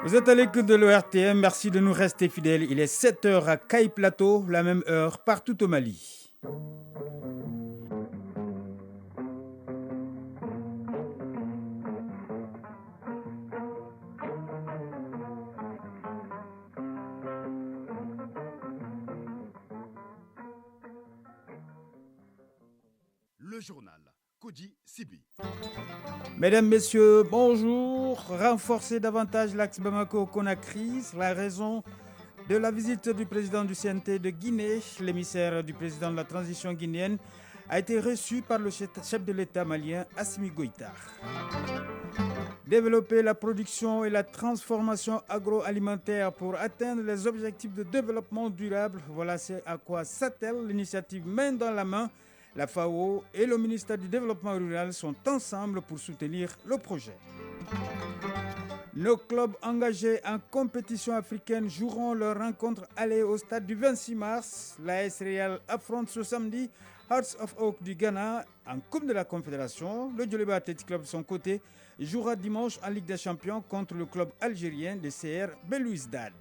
Vous êtes à l'écoute de l'ORTM, merci de nous rester fidèles. Il est 7h à Caille Plateau, la même heure partout au Mali. Le journal Kodi Sibi. Mesdames, Messieurs, bonjour. Renforcer davantage l'axe Bamako-Conakry, c'est la raison de la visite du président du CNT de Guinée. L'émissaire du président de la transition guinéenne a été reçu par le chef de l'État malien, Assimi Goïta. Développer la production et la transformation agroalimentaire pour atteindre les objectifs de développement durable, voilà à quoi s'attelle l'initiative Main dans la main. La FAO et le ministère du Développement rural sont ensemble pour soutenir le projet. Nos clubs engagés en compétition africaine joueront leur rencontre aller au stade du 26 mars. L'AS Real affronte ce samedi Hearts of Oak du Ghana en Coupe de la Confédération. Le Djoliba Athletic Club de son côté jouera dimanche en Ligue des Champions contre le club algérien de CR Belouizdad.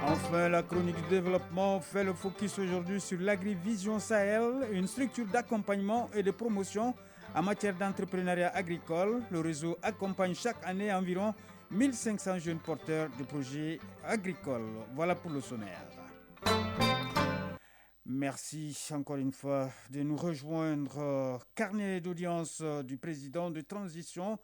Enfin, la chronique du développement fait le focus aujourd'hui sur l'Agrivision Sahel, une structure d'accompagnement et de promotion en matière d'entrepreneuriat agricole. Le réseau accompagne chaque année environ 1500 jeunes porteurs de projets agricoles. Voilà pour le sommaire. Merci encore une fois de nous rejoindre. Carnet d'audience du président de transition.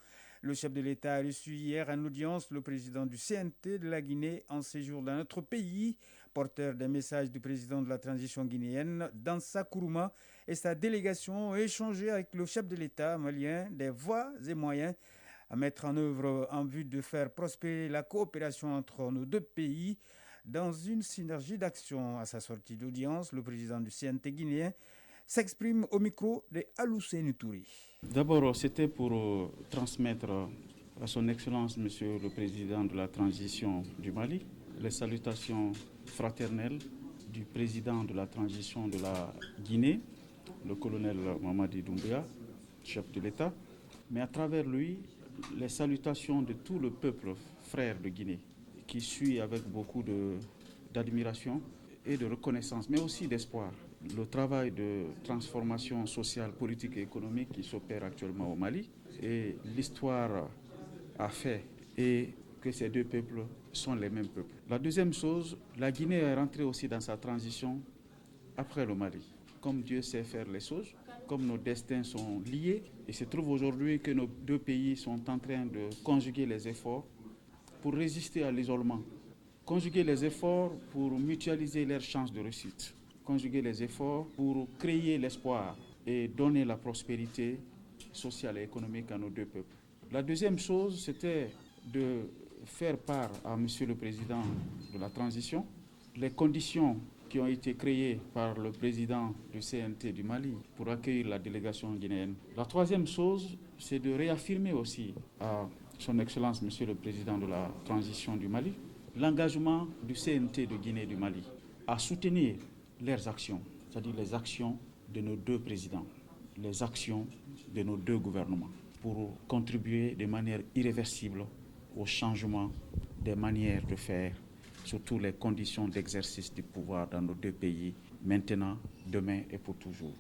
Le chef de l'État a reçu hier en audience le président du CNT de la Guinée en séjour dans notre pays, porteur des messages du président de la transition guinéenne, Dansa Kourouma, et sa délégation ont échangé avec le chef de l'État malien des voies et moyens à mettre en œuvre en vue de faire prospérer la coopération entre nos deux pays dans une synergie d'action. À sa sortie d'audience, le président du CNT guinéen s'exprime au micro de Alousseni Touré. D'abord, c'était pour transmettre à son Excellence, Monsieur le Président de la transition du Mali, les salutations fraternelles du Président de la transition de la Guinée, le colonel Mamadi Doumbouya, chef de l'État, mais à travers lui, les salutations de tout le peuple frère de Guinée, qui suit avec beaucoup d'admiration et de reconnaissance, mais aussi d'espoir, le travail de transformation sociale, politique et économique qui s'opère actuellement au Mali. Et l'histoire a fait et que ces deux peuples sont les mêmes peuples. La deuxième chose, la Guinée est rentrée aussi dans sa transition après le Mali. Comme Dieu sait faire les choses, comme nos destins sont liés, il se trouve aujourd'hui que nos deux pays sont en train de conjuguer les efforts pour résister à l'isolement, conjuguer les efforts pour mutualiser leurs chances de réussite, conjuguer les efforts pour créer l'espoir et donner la prospérité sociale et économique à nos deux peuples. La deuxième chose, c'était de faire part à Monsieur le Président de la transition les conditions qui ont été créées par le président du CNT du Mali pour accueillir la délégation guinéenne. La troisième chose, c'est de réaffirmer aussi à Son Excellence Monsieur le Président de la transition du Mali l'engagement du CNT de Guinée du Mali à soutenir leurs actions, c'est-à-dire les actions de nos deux présidents, les actions de nos deux gouvernements, pour contribuer de manière irréversible au changement des manières de faire, surtout les conditions d'exercice du pouvoir dans nos deux pays, maintenant, demain et pour toujours.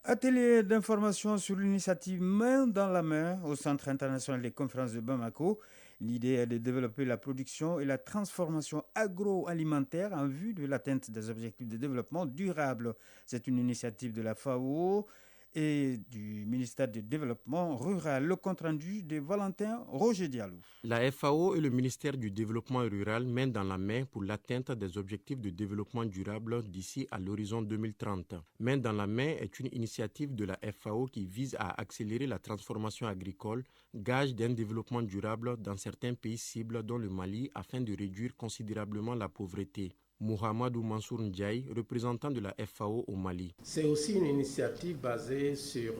Atelier d'information sur l'initiative Main dans la main au Centre international des conférences de Bamako. L'idée est de développer la production et la transformation agroalimentaire en vue de l'atteinte des objectifs de développement durable. C'est une initiative de la FAO et du ministère du Développement rural. Le compte-rendu de Valentin Roger Diallo. La FAO et le ministère du Développement rural mènent dans la main pour l'atteinte des objectifs de développement durable d'ici à l'horizon 2030. Main dans la main est une initiative de la FAO qui vise à accélérer la transformation agricole, gage d'un développement durable dans certains pays cibles dont le Mali, afin de réduire considérablement la pauvreté. Mohamedou Mansour Ndiaye, représentant de la FAO au Mali. C'est aussi une initiative basée sur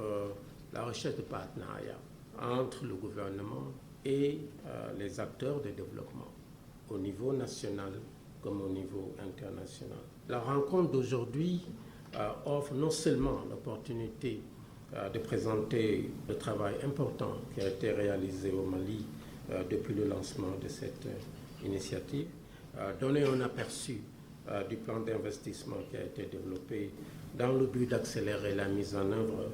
la recherche de partenariat entre le gouvernement et les acteurs de développement au niveau national comme au niveau international. La rencontre d'aujourd'hui offre non seulement l'opportunité de présenter le travail important qui a été réalisé au Mali depuis le lancement de cette initiative, donner un aperçu du plan d'investissement qui a été développé dans le but d'accélérer la mise en œuvre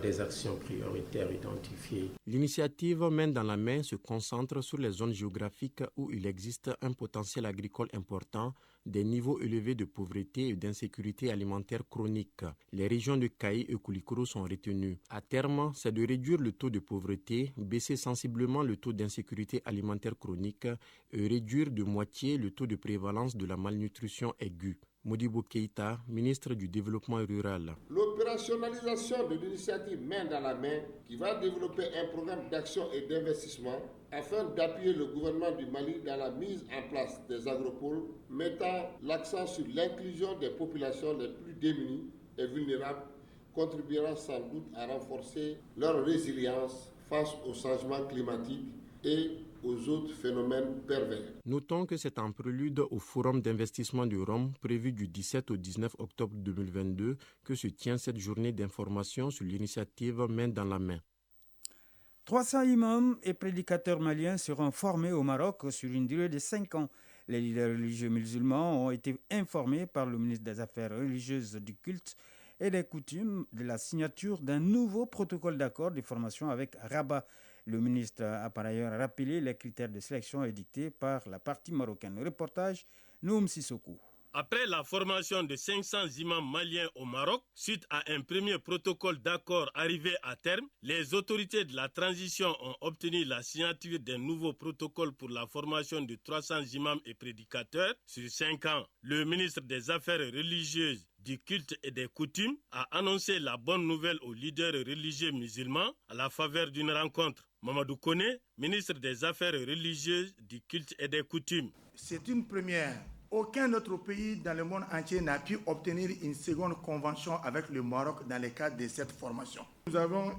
des actions prioritaires identifiées. L'initiative Main dans la main se concentre sur les zones géographiques où il existe un potentiel agricole important, des niveaux élevés de pauvreté et d'insécurité alimentaire chronique. Les régions de Kayi et Koulikoro sont retenues. À terme, c'est de réduire le taux de pauvreté, baisser sensiblement le taux d'insécurité alimentaire chronique et réduire de moitié le taux de prévalence de la malnutrition aiguë. Modibo Keïta, ministre du Développement rural. L'opérationnalisation de l'initiative Main dans la main, qui va développer un programme d'action et d'investissement afin d'appuyer le gouvernement du Mali dans la mise en place des agropoles, mettant l'accent sur l'inclusion des populations les plus démunies et vulnérables, contribuera sans doute à renforcer leur résilience face au changement climatique et aux autres phénomènes pervers. Notons que c'est en prélude au Forum d'investissement de Rome, prévu du 17 au 19 octobre 2022, que se tient cette journée d'information sur l'initiative Main dans la main. 300 imams et prédicateurs maliens seront formés au Maroc sur une durée de 5 ans. Les leaders religieux musulmans ont été informés par le ministre des Affaires religieuses, du culte et des coutumes de la signature d'un nouveau protocole d'accord de formation avec Rabat. Le ministre a par ailleurs rappelé les critères de sélection édictés par la partie marocaine. Reportage Noum Sissoko. Après la formation de 500 imams maliens au Maroc, suite à un premier protocole d'accord arrivé à terme, les autorités de la transition ont obtenu la signature d'un nouveau protocole pour la formation de 300 imams et prédicateurs sur 5 ans. Le ministre des Affaires religieuses, du culte et des coutumes a annoncé la bonne nouvelle aux leaders religieux musulmans à la faveur d'une rencontre. Mamadou Koné, ministre des Affaires religieuses, du culte et des coutumes. C'est une première. Aucun autre pays dans le monde entier n'a pu obtenir une seconde convention avec le Maroc dans le cadre de cette formation. Nous avons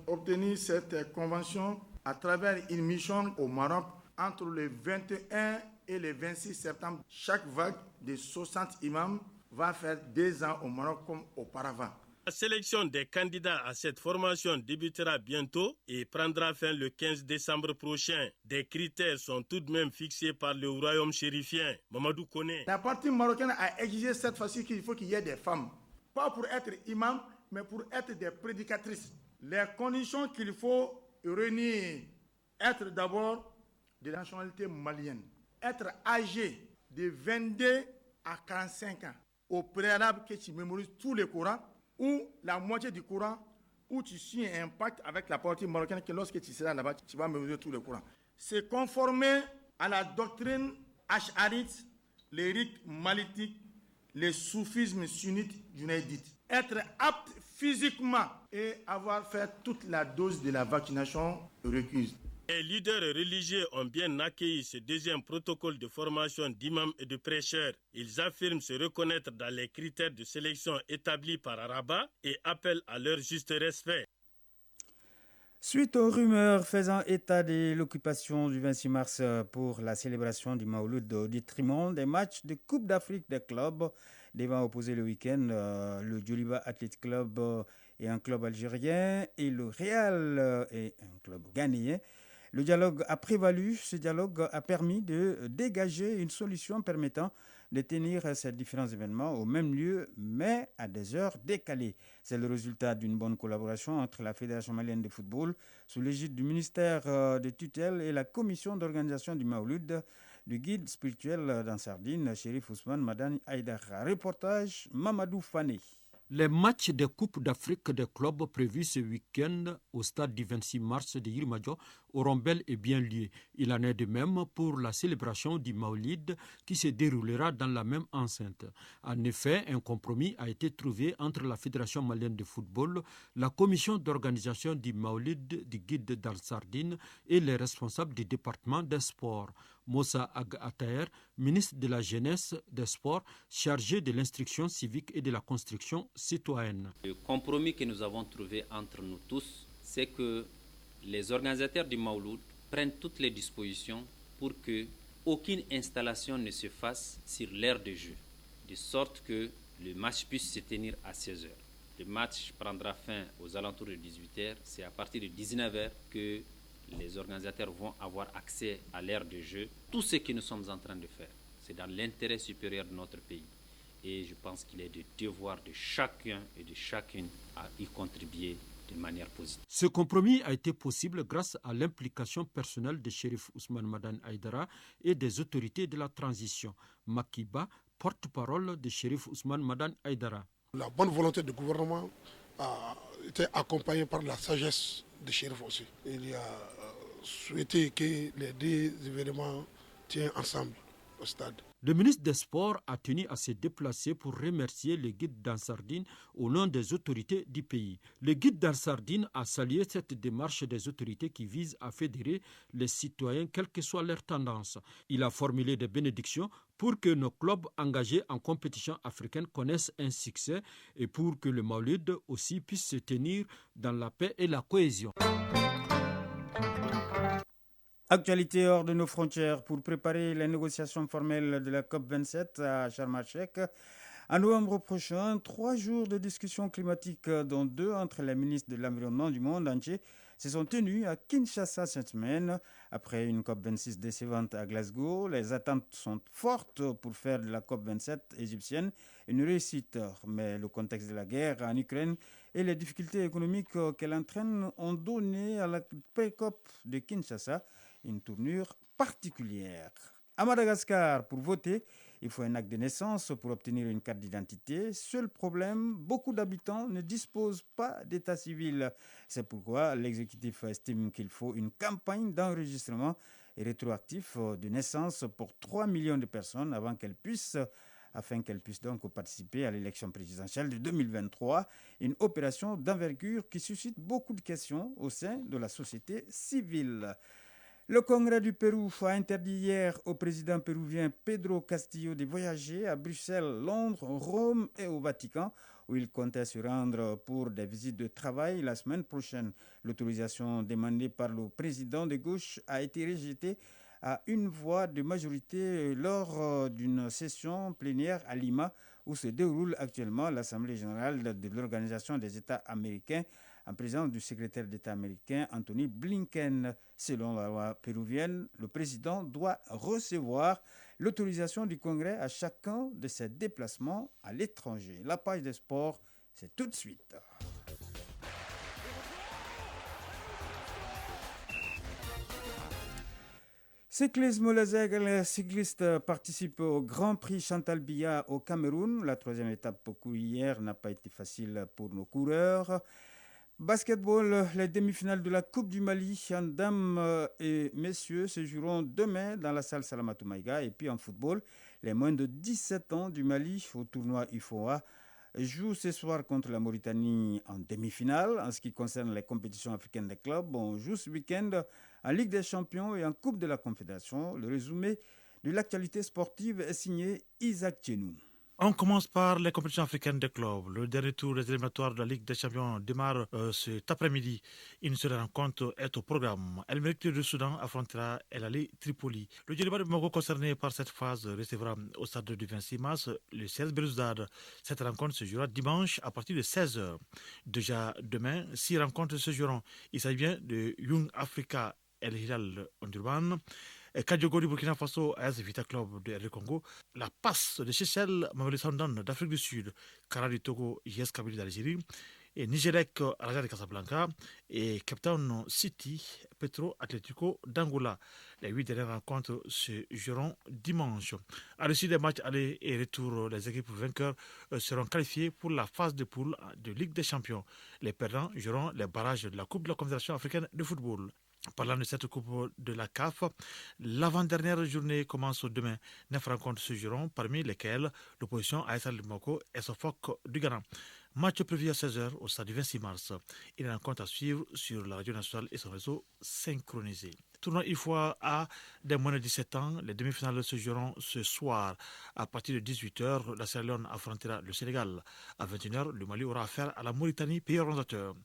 obtenu cette convention à travers une mission au Maroc entre le 21 et le 26 septembre. Chaque vague de 60 imams va faire 2 ans au Maroc comme auparavant. La sélection des candidats à cette formation débutera bientôt et prendra fin le 15 décembre prochain. Des critères sont tout de même fixés par le royaume chérifien. Mamadou Koné. La partie marocaine a exigé cette fois-ci qu'il faut qu'il y ait des femmes. Pas pour être imam, mais pour être des prédicatrices. Les conditions qu'il faut réunir, être d'abord de nationalité malienne, être âgé de 22 à 45 ans, au préalable que tu mémorises tous les Corans, ou la moitié du Coran, où tu signes un pacte avec la partie marocaine que lorsque tu seras là-bas, tu vas mesurer tout le Coran. C'est conformer à la doctrine ash'arite, les rites malitiques, les soufismes sunnites junaïdites. Être apte physiquement et avoir fait toute la dose de la vaccination requise. Les leaders religieux ont bien accueilli ce deuxième protocole de formation d'imams et de prêcheurs. Ils affirment se reconnaître dans les critères de sélection établis par Rabat et appellent à leur juste respect. Suite aux rumeurs faisant état de l'occupation du 26 mars pour la célébration du Maouloud au détriment des matchs de Coupe d'Afrique des clubs devant opposer le week-end le Djoliba Athletic Club et un club algérien et le Real et un club ghanéen, le dialogue a prévalu. Ce dialogue a permis de dégager une solution permettant de tenir ces différents événements au même lieu, mais à des heures décalées. C'est le résultat d'une bonne collaboration entre la Fédération malienne de football, sous l'égide du ministère de tutelle, et la commission d'organisation du Maouloud, du guide spirituel dans Sardine, Chérif Ousmane Madani Aïdara. Reportage Mamadou Fane. Les matchs de Coupe d'Afrique des clubs prévus ce week-end au stade du 26 mars de Yirimajor auront bel et bien lieu. Il en est de même pour la célébration du Maoulid qui se déroulera dans la même enceinte. En effet, un compromis a été trouvé entre la Fédération malienne de football, la commission d'organisation du Maoulid du guide d'Al-Sardine et les responsables du département des sports. Moussa Ag Ataer, ministre de la Jeunesse, des Sports, chargé de l'instruction civique et de la construction citoyenne. Le compromis que nous avons trouvé entre nous tous, c'est que les organisateurs du Maouloud prennent toutes les dispositions pour que aucune installation ne se fasse sur l'aire de jeu, de sorte que le match puisse se tenir à 16h. Le match prendra fin aux alentours de 18h. C'est à partir de 19h que les organisateurs vont avoir accès à l'aire de jeu. Tout ce que nous sommes en train de faire, c'est dans l'intérêt supérieur de notre pays. Et je pense qu'il est du devoir de chacun et de chacune à y contribuer de manière positive. Ce compromis a été possible grâce à l'implication personnelle de Chérif Ousmane Madane Aïdara et des autorités de la transition. Makiba, porte-parole de Chérif Ousmane Madane Aïdara. La bonne volonté du gouvernement a été accompagnée par la sagesse de Chérif aussi. Il a souhaité que les deux événements tiennent ensemble au stade. Le ministre des Sports a tenu à se déplacer pour remercier le guide d'Ansardine au nom des autorités du pays. Le guide d'Ansardine a salué cette démarche des autorités qui vise à fédérer les citoyens quelle que soit leur tendance. Il a formulé des bénédictions pour que nos clubs engagés en compétition africaine connaissent un succès et pour que le Maulid aussi puisse se tenir dans la paix et la cohésion. Actualité hors de nos frontières pour préparer les négociations formelles de la COP27 à Sharm el-Sheikh. En novembre prochain, 3 jours de discussions climatiques, dont 2 entre les ministres de l'Environnement du monde entier, se sont tenus à Kinshasa cette semaine. Après une COP26 décevante à Glasgow, les attentes sont fortes pour faire de la COP27 égyptienne une réussite. Mais le contexte de la guerre en Ukraine et les difficultés économiques qu'elle entraîne ont donné à la pré-COP de Kinshasa une tournure particulière. À Madagascar, pour voter, il faut un acte de naissance pour obtenir une carte d'identité. Seul problème, beaucoup d'habitants ne disposent pas d'état civil. C'est pourquoi l'exécutif estime qu'il faut une campagne d'enregistrement et rétroactif de naissance pour 3 millions de personnes afin qu'elles puissent donc participer à l'élection présidentielle de 2023, une opération d'envergure qui suscite beaucoup de questions au sein de la société civile. Le Congrès du Pérou a interdit hier au président péruvien Pedro Castillo de voyager à Bruxelles, Londres, Rome et au Vatican, où il comptait se rendre pour des visites de travail la semaine prochaine. L'autorisation demandée par le président de gauche a été rejetée à une voix de majorité lors d'une session plénière à Lima, où se déroule actuellement l'Assemblée générale de l'Organisation des États américains, en présence du secrétaire d'État américain Anthony Blinken. Selon la loi péruvienne, le président doit recevoir l'autorisation du Congrès à chacun de ses déplacements à l'étranger. La page des sports, c'est tout de suite. Cyclisme, les cyclistes participent au Grand Prix Chantal Biya au Cameroun. La 3e étape courue hier n'a pas été facile pour nos coureurs. Basketball, les demi-finales de la Coupe du Mali en dames et messieurs se joueront demain dans la salle Salamatou Maïga. Et puis en football, les moins de 17 ans du Mali au tournoi UFOA jouent ce soir contre la Mauritanie en demi-finale. En ce qui concerne les compétitions africaines des clubs, on joue ce week-end en Ligue des Champions et en Coupe de la Confédération. Le résumé de l'actualité sportive est signé Isaac Tchenou. On commence par les compétitions africaines des clubs. Le dernier tour des éliminatoires de la Ligue des Champions démarre cet après-midi. Une seule rencontre est au programme. El Merreikh du Soudan affrontera El Ahly Tripoli. Le Djeliba de Bamako concerné par cette phase recevra au stade du 26 mars le 16 Belouizdad. Cette rencontre se jouera dimanche à partir de 16h. Déjà demain, 6 rencontres se joueront. Il s'agit bien de Young Africa El Hilal Omdurman, Kadiogo du Burkina Faso, AS Vita Club de RD Congo, la passe de Seychelles, Mamelodi Sundowns d'Afrique du Sud, Kara du Togo, JS Kabylie d'Algérie, et Nigerec, Raja de Casablanca, et Cape Town City, Petro Atlético d'Angola. Les 8 dernières rencontres se joueront dimanche. À l'issue des matchs aller et retour, les équipes vainqueurs seront qualifiées pour la phase de poule de Ligue des Champions. Les perdants joueront les barrages de la Coupe de la Confédération africaine de football. Parlant de cette coupe de la CAF, l'avant-dernière journée commence demain. 9 rencontres se joueront, parmi lesquelles l'opposition AS Bamako et Sofok du Ghana. Match prévu à 16h au stade du 26 mars. Une rencontre à suivre sur la radio nationale et son réseau synchronisé. Tournoi IFOA A des moins de 17 ans. Les demi-finales se joueront ce soir. À partir de 18h, la Sierra Leone affrontera le Sénégal. À 21h, le Mali aura affaire à la Mauritanie, pays organisateur.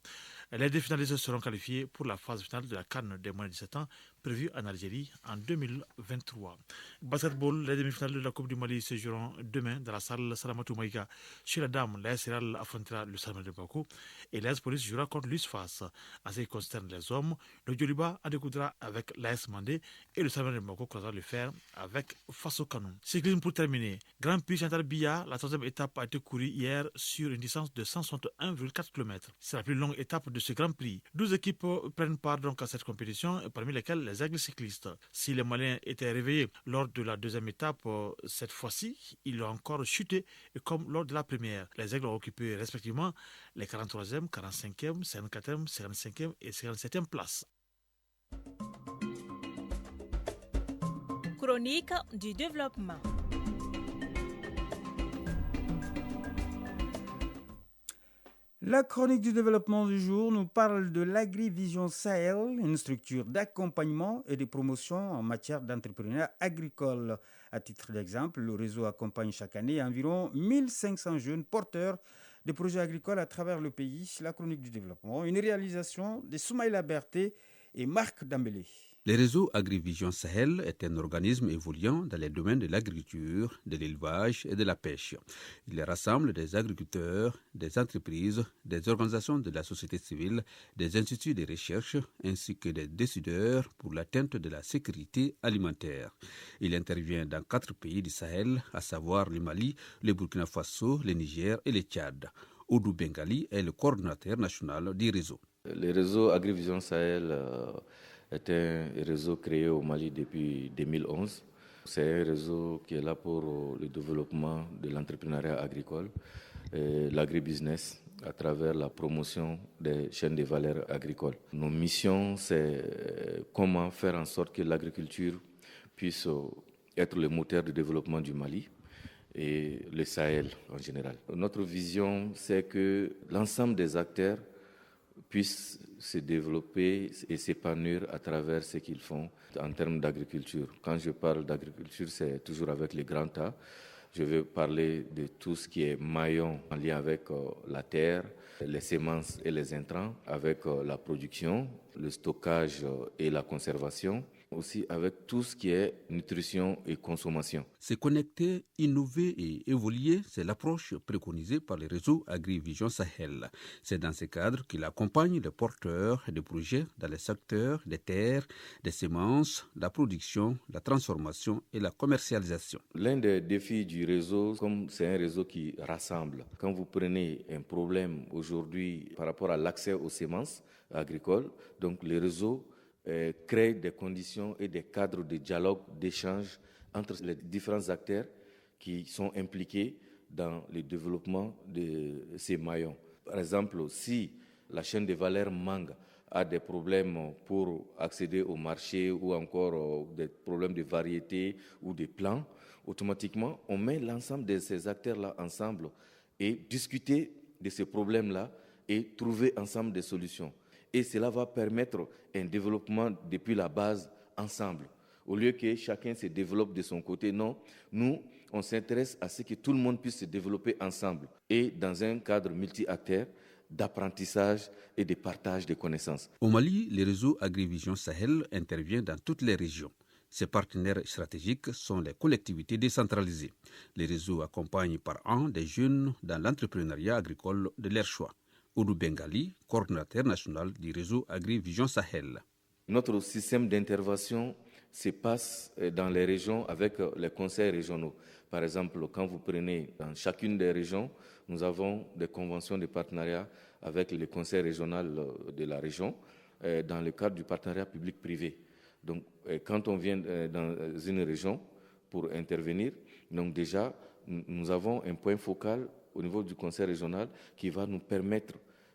Les deux finalistes seront qualifiés pour la phase finale de la CAN des moins de 17 ans prévue en Algérie en 2023. Basketball, les demi-finales de la Coupe du Mali se joueront demain dans la salle Salamatou Maïga. Chez la dame, l'AS Real affrontera le Salman de Bako et l'AS Police jouera contre l'USFAS. En ce qui concerne les hommes, le Djoliba en découdra avec l'AS Mandé et le Salman de Bako croisera le fer avec Faso Kanou. Cyclisme pour terminer. Grand Prix Chantal Biya, la troisième étape a été courue hier sur une distance de 161,4 km. C'est la plus longue étape de ce Grand Prix. 12 équipes prennent part donc à cette compétition, parmi lesquelles les aigles cyclistes. Si les Maliens étaient réveillés lors de la deuxième étape, cette fois-ci, ils ont encore chuté comme lors de la première. Les aigles ont occupé respectivement les 43e, 45e, 54e, 55e et 57e places. Chronique du développement. La chronique du développement du jour nous parle de l'Agrivision Sahel, une structure d'accompagnement et de promotion en matière d'entrepreneuriat agricole. À titre d'exemple, le réseau accompagne chaque année environ 1500 jeunes porteurs de projets agricoles à travers le pays. La chronique du développement, une réalisation de Soumaïla Berté et Marc Dambélé. Le réseau Agrivision Sahel est un organisme évoluant dans les domaines de l'agriculture, de l'élevage et de la pêche. Il rassemble des agriculteurs, des entreprises, des organisations de la société civile, des instituts de recherche ainsi que des décideurs pour l'atteinte de la sécurité alimentaire. Il intervient dans 4 pays du Sahel, à savoir le Mali, le Burkina Faso, le Niger et le Tchad. Oudou Bengali est le coordinateur national du réseau. Le réseau Agrivision Sahel est un réseau créé au Mali depuis 2011. C'est un réseau qui est là pour le développement de l'entrepreneuriat agricole, l'agribusiness, à travers la promotion des chaînes de valeur agricoles. Nos missions, c'est comment faire en sorte que l'agriculture puisse être le moteur de développement du Mali et le Sahel en général. Notre vision, c'est que l'ensemble des acteurs puissent se développer et s'épanouir à travers ce qu'ils font en termes d'agriculture. Quand je parle d'agriculture, c'est toujours avec les grands A. Je vais parler de tout ce qui est maillon en lien avec la terre, les semences et les intrants, avec la production, le stockage et la conservation, aussi avec tout ce qui est nutrition et consommation. Se connecter, innover et évoluer, c'est l'approche préconisée par le réseau Agrivision Sahel. C'est dans ce cadre qu'il accompagne les porteurs de projets dans les secteurs des terres, des semences, la production, la transformation et la commercialisation. L'un des défis du réseau, comme c'est un réseau qui rassemble, quand vous prenez un problème aujourd'hui par rapport à l'accès aux semences agricoles, donc le réseau crée des conditions et des cadres de dialogue, d'échange entre les différents acteurs qui sont impliqués dans le développement de ces maillons. Par exemple, si la chaîne de valeur mangue a des problèmes pour accéder au marché ou encore des problèmes de variété ou de plants, automatiquement, on met l'ensemble de ces acteurs-là ensemble et discuter de ces problèmes-là et trouver ensemble des solutions. Et cela va permettre un développement depuis la base ensemble. Au lieu que chacun se développe de son côté, non, nous, on s'intéresse à ce que tout le monde puisse se développer ensemble et dans un cadre multi-acteurs d'apprentissage et de partage de connaissances. Au Mali, le réseau Agrivision Sahel intervient dans toutes les régions. Ses partenaires stratégiques sont les collectivités décentralisées. Le réseau accompagne par an des jeunes dans l'entrepreneuriat agricole de leur choix. Oudou Bengali, coordinateur national du réseau Agrivision Sahel. Notre système d'intervention se passe dans les régions avec les conseils régionaux. Par exemple, quand vous prenez dans chacune des régions, nous avons des conventions de partenariat avec les conseils régionaux de la région dans le cadre du partenariat public-privé. Donc, quand on vient dans une région pour intervenir, donc déjà, nous avons un point focal au niveau du conseil régional qui va nous permettre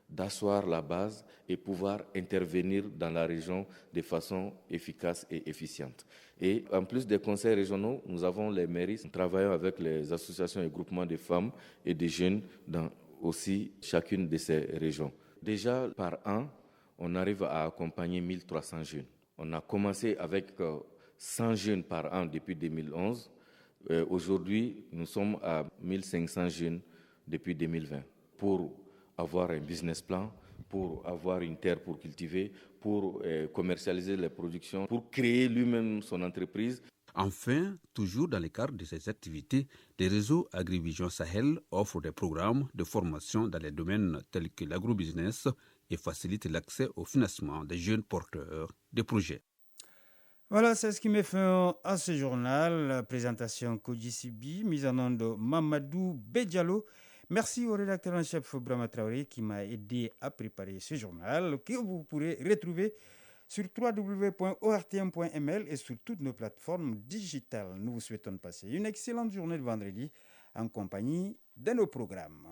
d'asseoir la base et pouvoir intervenir dans la région de façon efficace et efficiente. Et en plus des conseils régionaux, nous avons les mairies. Nous travaillons avec les associations et groupements de femmes et de jeunes dans aussi chacune de ces régions. Déjà, par an, on arrive à accompagner 1300 jeunes. On a commencé avec 100 jeunes par an depuis 2011. Aujourd'hui, nous sommes à 1500 jeunes depuis 2020 pour avoir un business plan, pour avoir une terre pour cultiver, pour commercialiser les productions, pour créer lui-même son entreprise. Enfin, toujours dans le cadre de ces activités, les réseaux AgriVision Sahel offrent des programmes de formation dans les domaines tels que l'agrobusiness et facilitent l'accès au financement des jeunes porteurs de projets. Voilà, c'est ce qui met fin à ce journal. La présentation Kodji Sibi, mise en onde de Mamadou Bedjalo. Merci au rédacteur en chef Brahma Traoré qui m'a aidé à préparer ce journal que vous pourrez retrouver sur www.ortm.ml et sur toutes nos plateformes digitales. Nous vous souhaitons de passer une excellente journée de vendredi en compagnie de nos programmes.